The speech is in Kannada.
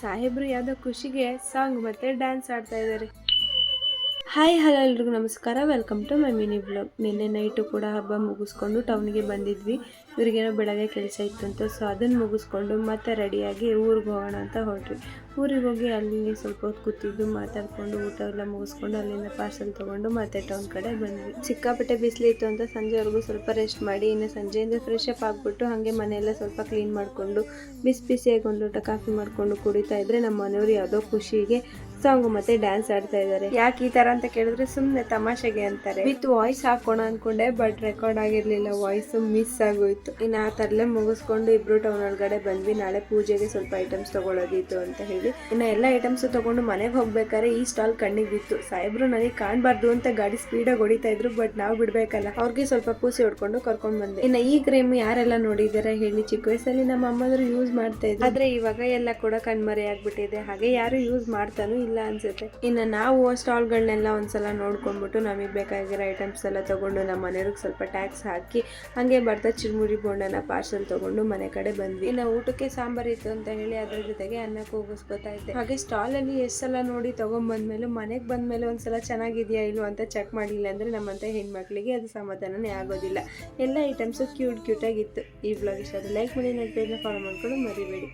ಸಾಹೇಬ್ರು ಯಾವುದೋ ಖುಷಿಗೆ ಸಾಂಗ್ ಮತ್ತೆ ಡ್ಯಾನ್ಸ್ ಆಡ್ತಾ ಇದ್ದಾರೆ. ಹಾಯ್ ಹಲೋ ಎಲ್ರಿಗೂ ನಮಸ್ಕಾರ, welcome to my mini blog. ನಿನ್ನೆ ನೈಟು ಕೂಡ ಹಬ್ಬ ಮುಗಿಸ್ಕೊಂಡು ಟೌನ್ಗೆ ಬಂದಿದ್ವಿ. ಇವ್ರಿಗೇನೋ ಬೆಳಗ್ಗೆ ಕೆಲಸ ಇತ್ತಂತ, ಸೊ ಅದನ್ನು ಮುಗಿಸ್ಕೊಂಡು ಮತ್ತೆ ರೆಡಿಯಾಗಿ ಊರಿಗೆ ಹೋಗೋಣ ಅಂತ ಹೊರಟ್ವಿ. ಊರಿಗೆ ಹೋಗಿ ಅಲ್ಲಿ ಸ್ವಲ್ಪ ಹೊತ್ತು ಕೂತಿದ್ದು ಮಾತಾಡ್ಕೊಂಡು ಊಟ ಎಲ್ಲ ಮುಗಿಸ್ಕೊಂಡು ಅಲ್ಲಿಂದ ಪಾರ್ಸಲ್ ತೊಗೊಂಡು ಮತ್ತೆ ಟೌನ್ ಕಡೆ ಬಂದ್ವಿ. ಸಿಕ್ಕಾಪಟ್ಟೆ ಬಿಸಿಲಿತ್ತು ಅಂತ ಸಂಜೆವರೆಗೂ ಸ್ವಲ್ಪ ರೆಸ್ಟ್ ಮಾಡಿ ಇನ್ನು ಸಂಜೆಯಿಂದ ಫ್ರೆಶ್ ಅಪ್ ಆಗಿಬಿಟ್ಟು ಹಾಗೆ ಮನೆಯೆಲ್ಲ ಸ್ವಲ್ಪ ಕ್ಲೀನ್ ಮಾಡಿಕೊಂಡು ಬಿಸಿಯಾಗಿ ಒಂದು ಲೋಟ ಕಾಫಿ ಮಾಡಿಕೊಂಡು ಕುಡಿತಾ ಇದ್ರೆ ನಮ್ಮ ಮನೆಯವರು ಯಾವುದೋ ಖುಷಿಗೆ ಸಾಂಗ್ ಮತ್ತೆ ಡ್ಯಾನ್ಸ್ ಆಡ್ತಾ ಇದ್ದಾರೆ. ಯಾಕೆ ಈ ತರ ಅಂತ ಕೇಳಿದ್ರೆ ಸುಮ್ಮನೆ ತಮಾಷೆಗೆ ಅಂತಾರೆ. ವಿತ್ ವಾಯ್ಸ್ ಹಾಕೋಣ ಅನ್ಕೊಂಡೆ, ಬಟ್ ರೆಕಾರ್ಡ್ ಆಗಿರ್ಲಿಲ್ಲ, ವಾಯ್ಸ್ ಮಿಸ್ ಆಗೋಯ್ತು. ಇನ್ನು ಆ ತರಲೆ ಮುಗಿಸ್ಕೊಂಡು ಇಬ್ರು ಟೌನ್ ಒಳಗಡೆ ಬಂದ್ವಿ. ನಾಳೆ ಪೂಜೆಗೆ ಸ್ವಲ್ಪ ಐಟಮ್ಸ್ ತಗೊಳ್ಳೋದಿತ್ತು ಅಂತ ಹೇಳಿ ಇನ್ನು ಎಲ್ಲ ಐಟಮ್ಸ್ ತಗೊಂಡು ಮನೆಗೆ ಹೋಗ್ಬೇಕಾದ್ರೆ ಈ ಸ್ಟಾಲ್ ಕಣ್ಣಿಗೆ ಬಿತ್ತು. ಸಾಹೇಬ್ರು ನನಗೆ ಕಾಣಬಾರ್ದು ಅಂತ ಗಾಡಿ ಸ್ಪೀಡಾಗಿ ಹೊಡಿತಾ ಇದ್ರು, ಬಟ್ ನಾವು ಬಿಡ್ಬೇಕಲ್ಲ, ಅವ್ರಿಗೆ ಸ್ವಲ್ಪ ಪೂಸಿ ಹೊಡ್ಕೊಂಡು ಕರ್ಕೊಂಡ್ ಬಂದೆ. ಇನ್ನು ಈ ಕ್ರೀಮ್ ಯಾರೆಲ್ಲ ನೋಡಿದಾರೆ ಹೇಳಿ? ಚಿಕ್ಕ ವಯಸ್ಸಲ್ಲಿ ನಮ್ಮ ಅಮ್ಮದ್ರು ಯೂಸ್ ಮಾಡ್ತಾ ಇದ್ರು, ಆದ್ರೆ ಇವಾಗ ಎಲ್ಲ ಕೂಡ ಕಣ್ಮರೆ ಆಗ್ಬಿಟ್ಟಿದೆ. ಹಾಗೆ ಯಾರು ಯೂಸ್ ಮಾಡ್ತಾನೂ ಇಲ್ಲ ಅನ್ಸುತ್ತೆ. ಇನ್ನು ನಾವು ಸ್ಟಾಲ್ಗಳನ್ನೆಲ್ಲ ಒಂದ್ಸಲ ನೋಡ್ಕೊಂಡ್ಬಿಟ್ಟು ನಮಗೆ ಬೇಕಾಗಿರೋ ಐಟಮ್ಸ್ ಎಲ್ಲ ತಗೊಂಡು ನಮ್ಮ ಮನೆಯವ್ರಿಗೆ ಸ್ವಲ್ಪ ಟ್ಯಾಕ್ಸ್ ಹಾಕಿ ಹಂಗೆ ಬರ್ತಾ ಚಿರುಮುರಿ ಬೋಂಡನ ಪಾರ್ಸಲ್ ತಗೊಂಡು ಮನೆ ಕಡೆ ಬಂದ್ವಿ. ಇನ್ನು ಊಟಕ್ಕೆ ಸಾಂಬಾರ್ ಇತ್ತು ಅಂತ ಹೇಳಿ ಅದ್ರ ಜೊತೆಗೆ ಅನ್ನ ಕೂಗಿಸ್ಕೊತಾ ಇದ್ದೆ. ಹಾಗೆ ಸ್ಟಾಲ್ ಅಲ್ಲಿ ಎಷ್ಟು ಸಲ ನೋಡಿ ತಗೊಂಡ್ಬಂದ್ಮೇಲೆ ಮನೆಗೆ ಬಂದ್ಮೇಲೆ ಒಂದ್ಸಲ ಚೆನ್ನಾಗಿದ್ಯಾ ಇಲ್ವ ಅಂತ ಚೆಕ್ ಮಾಡಿಲ್ಲ ಅಂದ್ರೆ ನಮ್ಮಂತ ಹೆಣ್ಮಕ್ಳಿಗೆ ಅದು ಸಮಾಧಾನನೇ ಆಗೋದಿಲ್ಲ. ಎಲ್ಲ ಐಟಮ್ಸ್ ಕ್ಯೂಟ್ ಆಗಿತ್ತು. ಈ ವ್ಲಾಗ್ ಇಷ್ಟ ಲೈಕ್ ಮಾಡಿ, ನನ್ನ ಪೇಜ್ನ ಫಾಲೋ ಮಾಡ್ಕೊಂಡು ಮರಿಬೇಡಿ.